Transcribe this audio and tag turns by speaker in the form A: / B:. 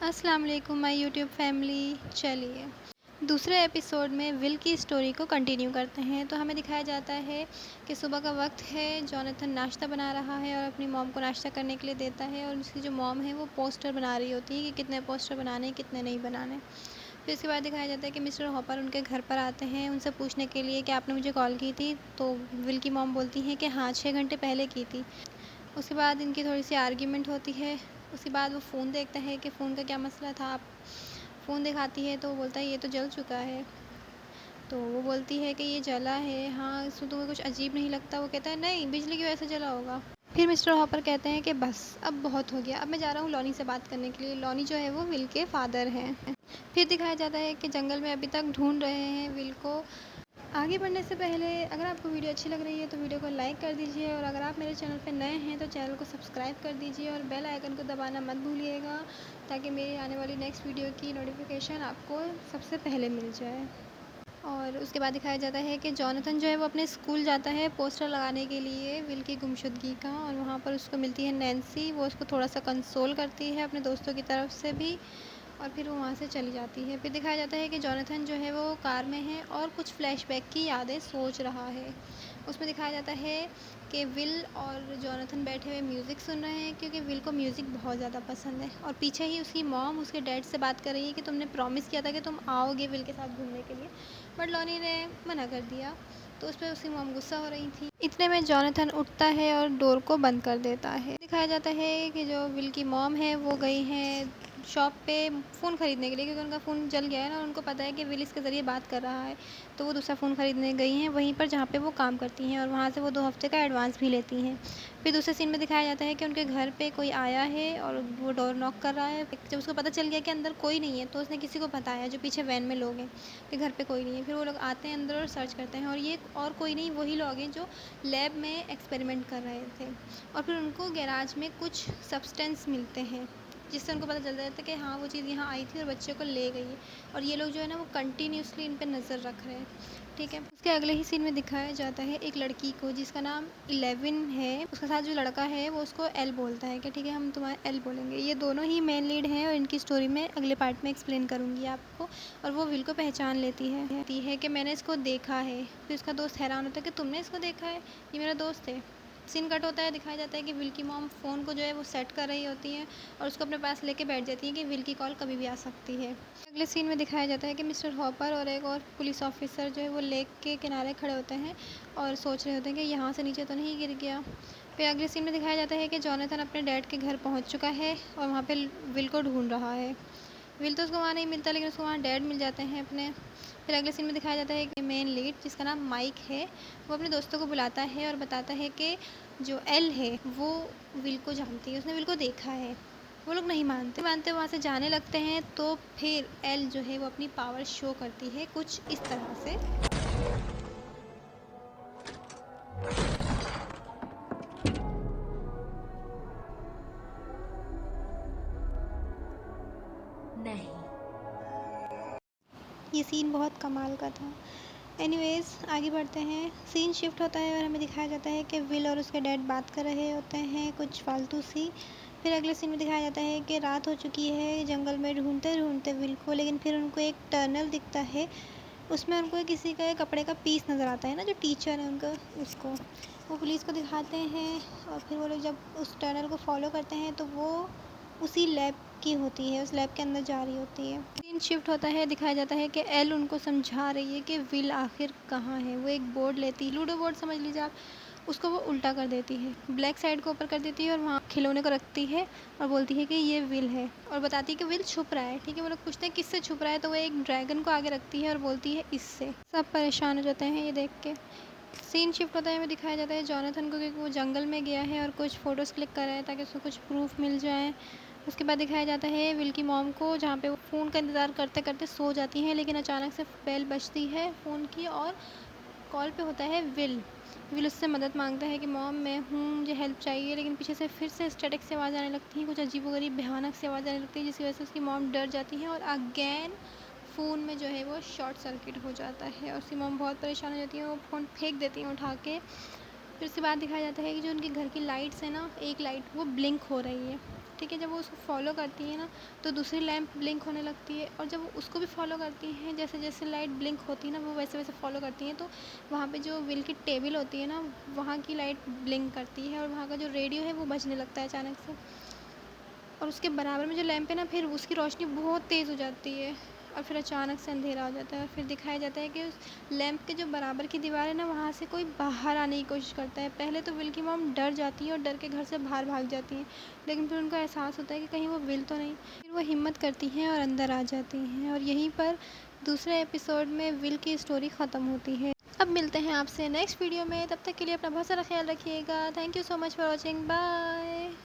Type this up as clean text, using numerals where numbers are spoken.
A: अस्सलाम वालेकुम my YouTube family. चलिए दूसरे एपिसोड में विल की स्टोरी को कंटिन्यू करते हैं। तो हमें दिखाया जाता है कि सुबह का वक्त है, जॉनथन नाश्ता बना रहा है और अपनी मॉम को नाश्ता करने के लिए देता है। और उसकी जो मॉम है वो पोस्टर बना रही होती है कि कितने पोस्टर बनाने हैं, कितने नहीं बनाने। फिर इसके बाद दिखाया जाता है कि मिस्टर हॉपर उनके घर पर आते हैं उनसे पूछने के लिए कि आपने मुझे कॉल की थी। तो विल की मॉम बोलती हैं कि हाँ, 6 घंटे पहले की थी। उसके बाद इनकी थोड़ी सी आर्ग्यूमेंट होती है। उसके बाद वो फ़ोन देखता है कि फ़ोन का क्या मसला था। फ़ोन दिखाती है तो वो बोलता है ये तो जल चुका है। तो वो बोलती है कि ये जला है, हाँ, इसमें तुम्हें कुछ अजीब नहीं लगता? वो कहता है नहीं, बिजली की वजह से जला होगा। फिर मिस्टर हॉपर कहते हैं कि बस अब बहुत हो गया, अब मैं जा रहा हूँ लॉनी से बात करने के लिए। लॉनी जो है वो विल के फादर हैं। फिर दिखाया जाता है कि जंगल में अभी तक ढूंढ रहे हैं विल को। आगे बढ़ने से पहले अगर आपको वीडियो अच्छी लग रही है तो वीडियो को लाइक कर दीजिए, और अगर आप मेरे चैनल पर नए हैं तो चैनल को सब्सक्राइब कर दीजिए और बेल आइकन को दबाना मत भूलिएगा, ताकि मेरी आने वाली नेक्स्ट वीडियो की नोटिफिकेशन आपको सबसे पहले मिल जाए। और उसके बाद दिखाया जाता है कि जॉनथन जो है वो अपने स्कूल जाता है पोस्टर लगाने के लिए विल की गुमशुदगी का, और वहाँ पर उसको मिलती है नैन्सी। वो उसको थोड़ा सा कंसोल करती है अपने दोस्तों की तरफ से भी, और फिर वो वहाँ से चली जाती है। फिर दिखाया जाता है कि जॉनथन जो है वो कार में है और कुछ फ्लैशबैक की यादें सोच रहा है। उसमें दिखाया जाता है कि विल और जॉनथन बैठे हुए म्यूज़िक सुन रहे हैं, क्योंकि विल को म्यूज़िक बहुत ज़्यादा पसंद है। और पीछे ही उसकी मॉम उसके डैड से बात कर रही है कि तुमने प्रॉमिस किया था कि तुम आओगे विल के साथ घूमने के लिए, बट लॉनी ने मना कर दिया। तो उस पर उसकी मॉम गुस्सा हो रही थी। इतने में जॉनथन उठता है और डोर को बंद कर देता है। दिखाया जाता है कि जो विल की मॉम है वो गई हैं शॉप पे फ़ोन ख़रीदने के लिए, क्योंकि उनका फ़ोन जल गया है ना, और उनको पता है कि विल इसके ज़रिए बात कर रहा है। तो वो दूसरा फ़ोन ख़रीदने गई हैं वहीं पर जहाँ पे वो काम करती हैं, और वहाँ से वो 2 हफ़्ते का एडवांस भी लेती हैं। फिर दूसरे सीन में दिखाया जाता है कि उनके घर पे कोई आया है और वो डोर नॉक कर रहा है। जब उसको पता चल गया कि अंदर कोई नहीं है तो उसने किसी को बताया जो पीछे वैन में लोग हैं कि घर पे कोई नहीं है। फिर वो लोग आते हैं अंदर और सर्च करते हैं, और ये और कोई नहीं, वही लोग हैं जो लैब में एक्सपेरिमेंट कर रहे थे। और फिर उनको गैराज में कुछ सब्सटेंस मिलते हैं, जिससे उनको पता चल जाता है कि हाँ, वो चीज़ यहाँ आई थी और बच्चे को ले गई है। और ये लोग जो है ना वो कंटिन्यूसली इन पे नज़र रख रहे हैं। ठीक है, उसके अगले ही सीन में दिखाया जाता है एक लड़की को जिसका नाम 11 है। उसके साथ जो लड़का है वो उसको एल बोलता है कि ठीक है, हम तुम्हारा एल बोलेंगे। ये दोनों ही मेन लीड हैं और इनकी स्टोरी में अगले पार्ट में एक्सप्लेन करूँगी आपको। और वो विल को पहचान लेती है कि मैंने इसको देखा है। फिर उसका दोस्त हैरान होता है कि तुमने इसको देखा है, ये मेरा दोस्त है। सीन कट होता है, दिखाया जाता है कि विल की मॉम फ़ोन को जो है वो सेट कर रही होती है और उसको अपने पास लेके बैठ जाती है कि विल की कॉल कभी भी आ सकती है। अगले सीन में दिखाया जाता है कि मिस्टर हॉपर और एक और पुलिस ऑफिसर जो है वो लेक के किनारे खड़े होते हैं और सोच रहे होते हैं कि यहाँ से नीचे तो नहीं गिर गया। फिर अगले सीन में दिखाया जाता है कि जॉनथन अपने डैड के घर पहुँच चुका है और वहाँ पे विल को ढूंढ रहा है। विल तो उसको वहाँ नहीं मिलता, लेकिन उसको वहाँ डैड मिल जाते हैं अपने। फिर अगले सीन में दिखाया जाता है कि मेन लीड जिसका नाम माइक है वो अपने दोस्तों को बुलाता है और बताता है कि जो एल है वो विल को जानती है, उसने विल को देखा है। वो लोग नहीं मानते मानते वहाँ से जाने लगते हैं। तो फिर एल जो है वो अपनी पावर शो करती है कुछ इस तरह से।
B: नहीं।
A: ये सीन बहुत कमाल का था। एनीवेज़ आगे बढ़ते हैं। सीन शिफ्ट होता है और हमें दिखाया जाता है कि विल और उसके डैड बात कर रहे होते हैं कुछ फालतू सी। फिर अगले सीन में दिखाया जाता है कि रात हो चुकी है जंगल में ढूंढते ढूंढते विल को, लेकिन फिर उनको एक टनल दिखता है। उसमें उनको किसी का कपड़े का पीस नज़र आता है ना, जो टीचर है उनका, उसको वो पुलिस को दिखाते हैं। और फिर वो लोग जब उस टनल को फॉलो करते हैं तो वो उसी लैब की होती है, उस लैब के अंदर जा रही होती है। सीन शिफ्ट होता है, दिखाया जाता है कि एल उनको समझा रही है कि विल आखिर कहाँ है। वो एक बोर्ड लेती है, लूडो बोर्ड समझ लीजिए आप, उसको वो उल्टा कर देती है, ब्लैक साइड को ऊपर कर देती है और वहाँ खिलौने को रखती है और बोलती है कि ये विल है, और बताती है कि विल छुप रहा है। ठीक है, वो लोग पूछते हैं किससे छुप रहा है, तो वो एक ड्रैगन को आगे रखती है और बोलती है इससे। सब परेशान हो जाते हैं ये देख के। सीन शिफ्ट होता है, हमें दिखाया जाता है जॉनथन को, क्योंकि वो जंगल में गया है और कुछ फ़ोटोज़ क्लिक कर रहा है ताकि उसको कुछ प्रूफ मिल जाए। उसके बाद दिखाया जाता है विल की मॉम को, जहाँ पे वो फ़ोन का इंतज़ार करते करते सो जाती हैं, लेकिन अचानक से बेल बजती है फ़ोन की और कॉल पे होता है विल। विल उससे मदद मांगता है कि मॉम मैं हूँ, मुझे हेल्प चाहिए, लेकिन पीछे से फिर से स्टैटिक से आवाज़ आने लगती है, कुछ अजीबोगरीब भयानक सी आवाज़ आने लगती है, जिसकी वजह से उसकी मॉम डर जाती है और अगेन फ़ोन में जो है वो शॉर्ट सर्किट हो जाता है और उसकी मॉम बहुत परेशान हो जाती है, वो फ़ोन फेंक देती हैं उठा के। फिर उसके बाद दिखाया जाता है कि जो उनके घर की लाइट्स है ना, एक लाइट वो ब्लिंक हो रही है। ठीक है। जब वो उसको फॉलो करती है ना तो दूसरी लैंप ब्लिंक होने लगती है, और जब वो उसको भी फॉलो करती हैं, जैसे जैसे लाइट ब्लिंक होती है ना वो वैसे वैसे फॉलो करती हैं, तो वहाँ पे जो विल की टेबल होती है ना वहाँ की लाइट ब्लिंक करती है, और वहाँ का जो रेडियो है वो बजने लगता है अचानक से। और उसके बराबर में जो लैंप है ना फिर उसकी रोशनी बहुत तेज़ हो जाती है, और फिर अचानक से अंधेरा हो जाता है, और फिर दिखाया जाता है कि उस लैंप के जो बराबर की दीवार है ना वहाँ से कोई बाहर आने की कोशिश करता है। पहले तो विल की मॉम डर जाती है और डर के घर से बाहर भाग जाती हैं, लेकिन फिर उनको एहसास होता है कि कहीं वो विल तो नहीं। फिर वो हिम्मत करती हैं और अंदर आ जाती हैं, और यहीं पर दूसरे एपिसोड में विल की स्टोरी ख़त्म होती है। अब मिलते हैं आपसे नेक्स्ट वीडियो में, तब तक के लिए अपना बहुत सारा ख्याल रखिएगा। Thank you so much for watching, bye.